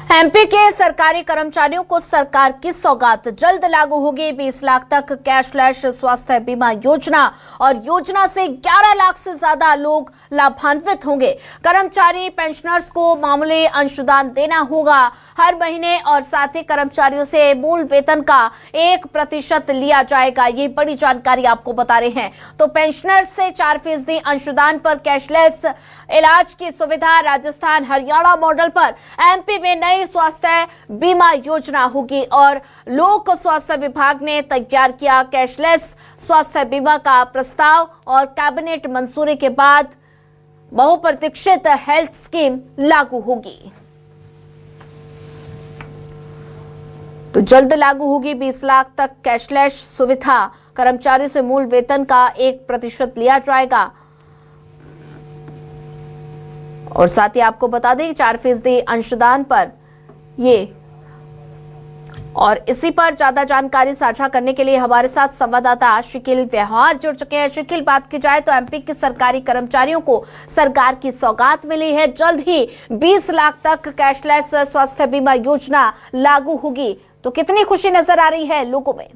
MP के सरकारी कर्मचारियों को सरकार की सौगात, जल्द लागू होगी 20 लाख तक कैशलेस स्वास्थ्य बीमा योजना और योजना से 11 लाख से ज्यादा लोग लाभान्वित होंगे। कर्मचारी पेंशनर्स को मामूली अंशदान देना होगा हर महीने और साथ ही कर्मचारियों से मूल वेतन का 1% लिया जाएगा। ये बड़ी जानकारी आपको बता रहे हैं। तो पेंशनर्स से 4% अंशदान पर कैशलेस इलाज की सुविधा। राजस्थान हरियाणा मॉडल पर एमपी में नई स्वास्थ्य बीमा योजना होगी और लोक स्वास्थ्य विभाग ने तैयार किया कैशलेस स्वास्थ्य बीमा का प्रस्ताव और कैबिनेट मंजूरी के बाद बहुप्रतीक्षित हेल्थ स्कीम लागू होगी। तो जल्द लागू होगी 20 लाख तक कैशलेस सुविधा। कर्मचारी से मूल वेतन का 1% लिया जाएगा और साथ ही आपको बता दें 4% अंशदान पर ये। और इसी पर ज्यादा जानकारी साझा करने के लिए हमारे साथ संवाददाता शिकिल व्यवहार जुड़ चुके हैं। शिकिल, बात की जाए तो एमपी के सरकारी कर्मचारियों को सरकार की सौगात मिली है। जल्द ही 20 लाख तक कैशलेस स्वास्थ्य बीमा योजना लागू होगी, तो कितनी खुशी नजर आ रही है लोगों में?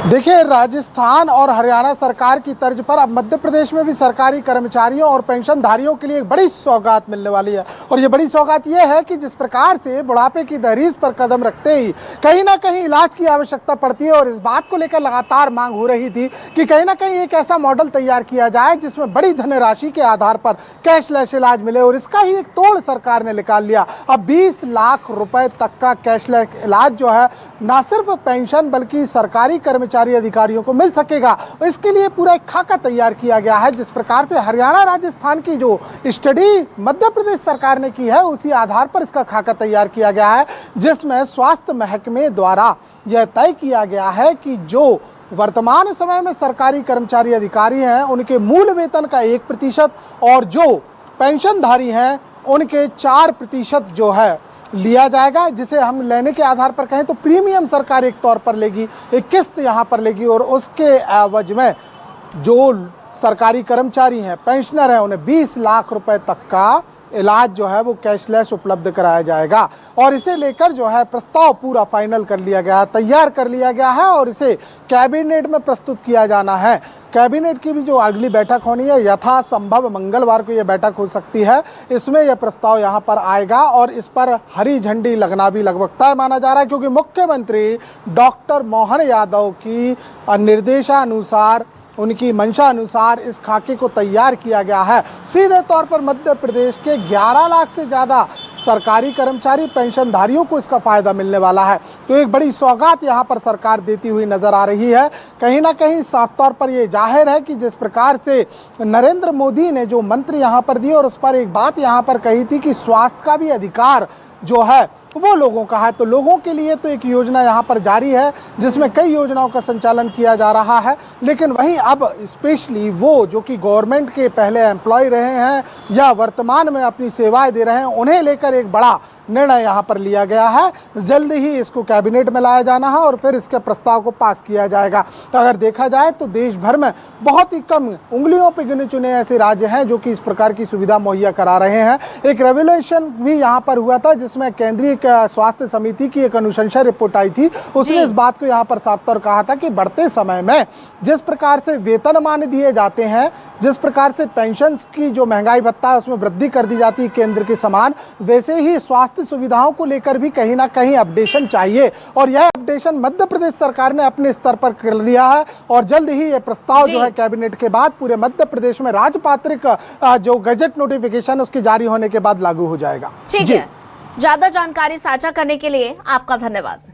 देखिए, राजस्थान और हरियाणा सरकार की तर्ज पर अब मध्य प्रदेश में भी सरकारी कर्मचारियों और पेंशनधारियों के लिए एक बड़ी सौगात मिलने वाली है। और ये बड़ी सौगात ये है कि जिस प्रकार से बुढ़ापे की दहलीज पर कदम रखते ही कहीं ना कहीं इलाज की आवश्यकता पड़ती है और इस बात को लेकर लगातार मांग हो रही थी कि कहीं ना कहीं एक ऐसा मॉडल तैयार किया जाए जिसमें बड़ी धनराशि के आधार पर कैशलेस इलाज मिले, और इसका ही एक तोड़ सरकार ने निकाल लिया। अब 20 लाख रुपए तक का कैशलेस इलाज जो है न सिर्फ पेंशन बल्कि सरकारी कर्मचारी अधिकारियों को मिल सकेगा। इसके लिए पूरा एक खाका तैयार किया गया है। जिस प्रकार से हरियाणा राजस्थान की जो स्टडी मध्य प्रदेश सरकार ने की है उसी आधार पर इसका खाका तैयार किया गया है, जिसमें स्वास्थ्य महकमे द्वारा यह तय किया गया है कि जो वर्तमान समय में सरकारी कर्मचारी अधिकारी हैं उनके मूल वेतन का 1% और जो पेंशनधारी हैं उनके 4% जो है लिया जाएगा, जिसे हम लेने के आधार पर कहें तो प्रीमियम सरकार एक तौर पर लेगी, एक किस्त यहाँ पर लेगी और उसके एवज में जो सरकारी कर्मचारी हैं, पेंशनर हैं, उन्हें 20 लाख रुपए तक का इलाज जो है वो कैशलेस उपलब्ध कराया जाएगा। और इसे लेकर जो है प्रस्ताव पूरा फाइनल कर लिया गया है, तैयार कर लिया गया है और इसे कैबिनेट में प्रस्तुत किया जाना है। कैबिनेट की भी जो अगली बैठक होनी है यथासंभव मंगलवार को यह बैठक हो सकती है। इसमें यह प्रस्ताव यहाँ पर आएगा और इस पर हरी झंडी लगना भी लगभग तय माना जा रहा है, क्योंकि मुख्यमंत्री डॉक्टर मोहन यादव की निर्देशानुसार, उनकी मंशा अनुसार इस खाके को तैयार किया गया है। सीधे तौर पर मध्य प्रदेश के 11 लाख से ज़्यादा सरकारी कर्मचारी पेंशनधारियों को इसका फायदा मिलने वाला है। तो एक बड़ी सौगात यहाँ पर सरकार देती हुई नजर आ रही है। कहीं ना कहीं साफ तौर पर यह जाहिर है कि जिस प्रकार से नरेंद्र मोदी ने जो मंत्र यहाँ पर दिए और उस पर एक बात यहाँ पर कही थी कि स्वास्थ्य का भी अधिकार जो है वो लोगों का है, तो लोगों के लिए तो एक योजना यहाँ पर जारी है जिसमें कई योजनाओं का संचालन किया जा रहा है। लेकिन वहीं अब स्पेशली वो जो कि गवर्नमेंट के पहले एम्प्लॉय रहे हैं या वर्तमान में अपनी सेवाएं दे रहे हैं, उन्हें लेकर एक बड़ा निर्णय यहाँ पर लिया गया है। जल्द ही इसको कैबिनेट में लाया जाना है और फिर इसके प्रस्ताव को पास किया जाएगा। तो अगर देखा जाए तो देश भर में बहुत ही कम उंगलियों पे गिने चुने ऐसे राज्य हैं जो कि इस प्रकार की सुविधा मुहैया करा रहे हैं। एक रेवोल्यूशन भी यहाँ पर हुआ था जिसमें केंद्रीय स्वास्थ्य समिति की एक अनुशंसा रिपोर्ट आई थी। उसने इस बात को यहाँ पर साफ तौर कहा था कि बढ़ते समय में जिस प्रकार से वेतनमान दिए जाते हैं, जिस प्रकार से पेंशन की जो महंगाई भत्ता है उसमें वृद्धि कर दी जाती है केंद्र के समान, वैसे ही स्वास्थ्य सुविधाओं को लेकर भी कहीं ना कहीं अपडेशन चाहिए। और यह अपडेशन मध्य प्रदेश सरकार ने अपने स्तर पर कर लिया है और जल्द ही यह प्रस्ताव जो है कैबिनेट के बाद पूरे मध्य प्रदेश में राजपात्रिक जो गजट नोटिफिकेशन उसके जारी होने के बाद लागू हो जाएगा। ठीक है, ज्यादा जानकारी साझा करने के लिए आपका धन्यवाद।